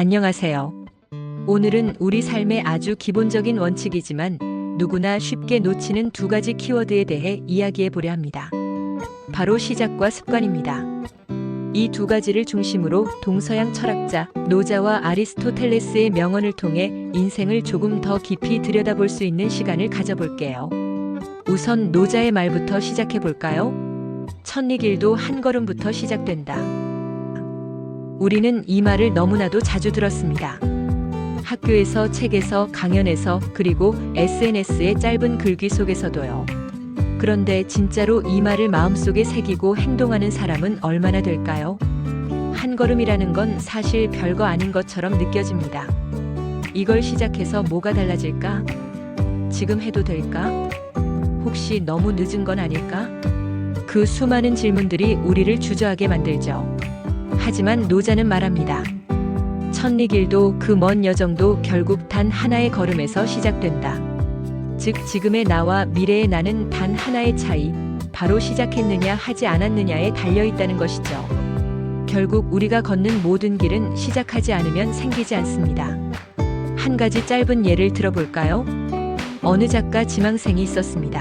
안녕하세요. 오늘은 우리 삶의 아주 기본적인 원칙이지만 누구나 쉽게 놓치는 두 가지 키워드에 대해 이야기해 보려 합니다. 바로 시작과 습관입니다. 이 두 가지를 중심으로 동서양 철학자 노자와 아리스토텔레스의 명언을 통해 인생을 조금 더 깊이 들여다볼 수 있는 시간을 가져볼게요. 우선 노자의 말부터 시작해 볼까요? 첫일 길도 한 걸음부터 시작된다. 우리는 이 말을 너무나도 자주 들었습니다. 학교에서, 책에서, 강연에서, 그리고 SNS의 짧은 글귀 속에서도요. 그런데 진짜로 이 말을 마음속에 새기고 행동하는 사람은 얼마나 될까요? 한 걸음이라는 건 사실 별거 아닌 것처럼 느껴집니다. 이걸 시작해서 뭐가 달라질까? 지금 해도 될까? 혹시 너무 늦은 건 아닐까? 그 수많은 질문들이 우리를 주저하게 만들죠. 하지만 노자는 말합니다. 첫일 길도 그 먼 여정도 결국 단 하나의 걸음에서 시작된다. 즉 지금의 나와 미래의 나는 단 하나의 차이, 바로 시작했느냐 하지 않았느냐에 달려있다는 것이죠. 결국 우리가 걷는 모든 길은 시작하지 않으면 생기지 않습니다. 한 가지 짧은 예를 들어볼까요? 어느 작가 지망생이 있었습니다.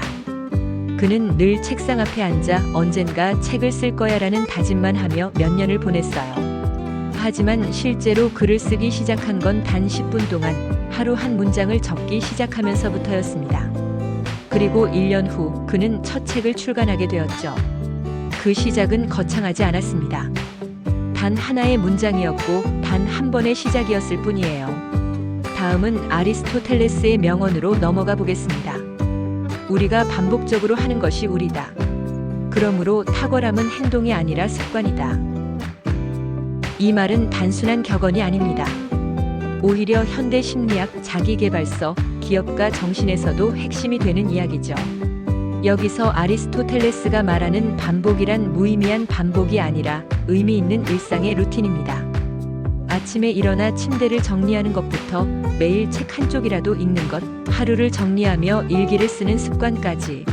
그는 늘 책상 앞에 앉아 언젠가 책을 쓸 거야라는 다짐만 하며 몇 년을 보냈어요. 하지만 실제로 글을 쓰기 시작한 건 단 10분 동안 하루 한 문장을 적기 시작하면서부터였습니다. 그리고 1년 후 그는 첫 책을 출간하게 되었죠. 그 시작은 거창하지 않았습니다. 단 하나의 문장이었고 단 한 번의 시작이었을 뿐이에요. 다음은 아리스토텔레스의 명언으로 넘어가 보겠습니다. 우리가 반복적으로 하는 것이 우리다. 그러므로 탁월함은 행동이 아니라 습관이다. 이 말은 단순한 격언이 아닙니다. 오히려 현대 심리학, 자기계발서, 기업가 정신에서도 핵심이 되는 이야기죠. 여기서 아리스토텔레스가 말하는 반복이란 무의미한 반복이 아니라 의미 있는 일상의 루틴입니다. 아침에 일어나 침대를 정리하는 것부터 매일 책 한 쪽이라도 읽는 것, 하루를 정리하며 일기를 쓰는 습관까지.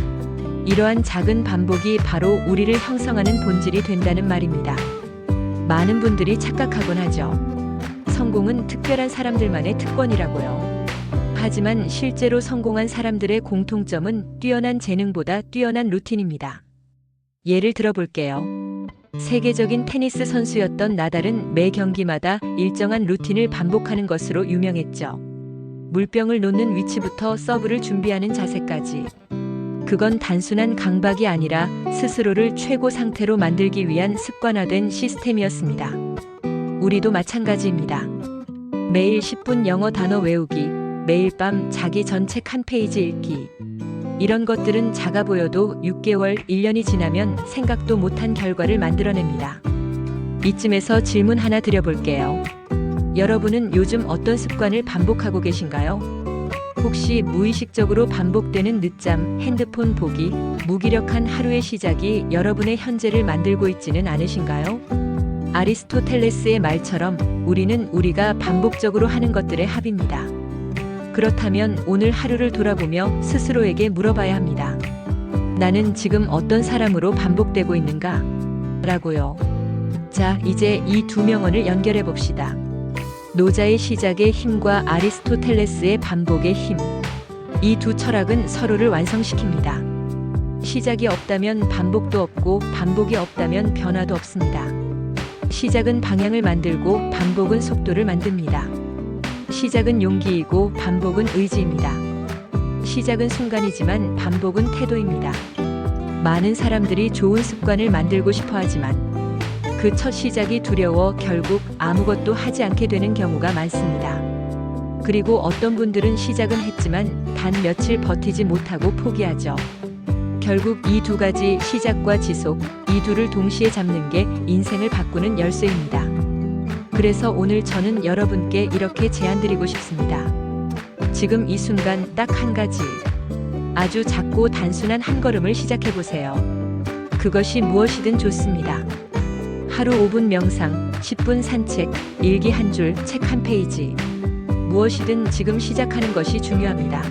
이러한 작은 반복이 바로 우리를 형성하는 본질이 된다는 말입니다. 많은 분들이 착각하곤 하죠. 성공은 특별한 사람들만의 특권이라고요. 하지만 실제로 성공한 사람들의 공통점은 뛰어난 재능보다 뛰어난 루틴입니다. 예를 들어볼게요. 세계적인 테니스 선수였던 나달은 매 경기마다 일정한 루틴을 반복하는 것으로 유명했죠. 물병을 놓는 위치부터 서브를 준비하는 자세까지. 그건 단순한 강박이 아니라 스스로를 최고 상태로 만들기 위한 습관화된 시스템이었습니다. 우리도 마찬가지입니다. 매일 10분 영어 단어 외우기, 매일 밤 자기 전 책 한 페이지 읽기. 이런 것들은 작아 보여도 6개월, 1년이 지나면 생각도 못한 결과를 만들어냅니다. 이쯤에서 질문 하나 드려볼게요. 여러분은 요즘 어떤 습관을 반복하고 계신가요? 혹시 무의식적으로 반복되는 늦잠, 핸드폰 보기, 무기력한 하루의 시작이 여러분의 현재를 만들고 있지는 않으신가요? 아리스토텔레스의 말처럼 우리는 우리가 반복적으로 하는 것들의 합입니다. 그렇다면 오늘 하루를 돌아보며 스스로에게 물어봐야 합니다. 나는 지금 어떤 사람으로 반복되고 있는가? 라고요. 자, 이제 이 두 명언을 연결해 봅시다. 노자의 시작의 힘과 아리스토텔레스의 반복의 힘. 이 두 철학은 서로를 완성시킵니다. 시작이 없다면 반복도 없고 반복이 없다면 변화도 없습니다. 시작은 방향을 만들고 반복은 속도를 만듭니다. 시작은 용기이고 반복은 의지입니다. 시작은 순간이지만 반복은 태도입니다. 많은 사람들이 좋은 습관을 만들고 싶어 하지만 그 첫 시작이 두려워 결국 아무것도 하지 않게 되는 경우가 많습니다. 그리고 어떤 분들은 시작은 했지만 단 며칠 버티지 못하고 포기하죠. 결국 이 두 가지 시작과 지속, 이 둘을 동시에 잡는 게 인생을 바꾸는 열쇠입니다. 그래서 오늘 저는 여러분께 이렇게 제안드리고 싶습니다. 지금 이 순간 딱 한 가지, 아주 작고 단순한 한 걸음을 시작해보세요. 그것이 무엇이든 좋습니다. 하루 5분 명상, 10분 산책, 일기 한 줄, 책 한 페이지. 무엇이든 지금 시작하는 것이 중요합니다.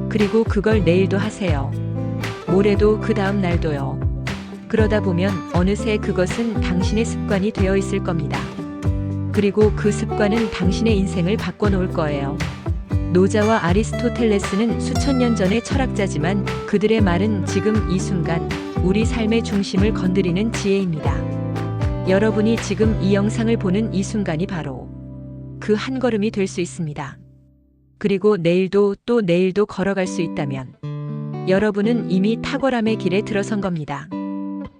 그리고 그걸 내일도 하세요. 모레도 그 다음 날도요. 그러다 보면 어느새 그것은 당신의 습관이 되어 있을 겁니다. 그리고 그 습관은 당신의 인생을 바꿔놓을 거예요. 노자와 아리스토텔레스는 수천 년 전의 철학자지만 그들의 말은 지금 이 순간 우리 삶의 중심을 건드리는 지혜입니다. 여러분이 지금 이 영상을 보는 이 순간이 바로 그 한 걸음이 될 수 있습니다. 그리고 내일도 또 내일도 걸어갈 수 있다면 여러분은 이미 탁월함의 길에 들어선 겁니다.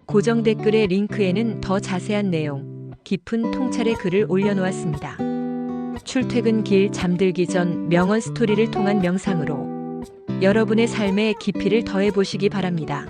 고정 댓글의 링크에는 더 자세한 내용, 깊은 통찰의 글을 올려놓았습니다. 출퇴근길 잠들기 전 명언 스토리를 통한 명상으로 여러분의 삶에 깊이를 더해 보시기 바랍니다.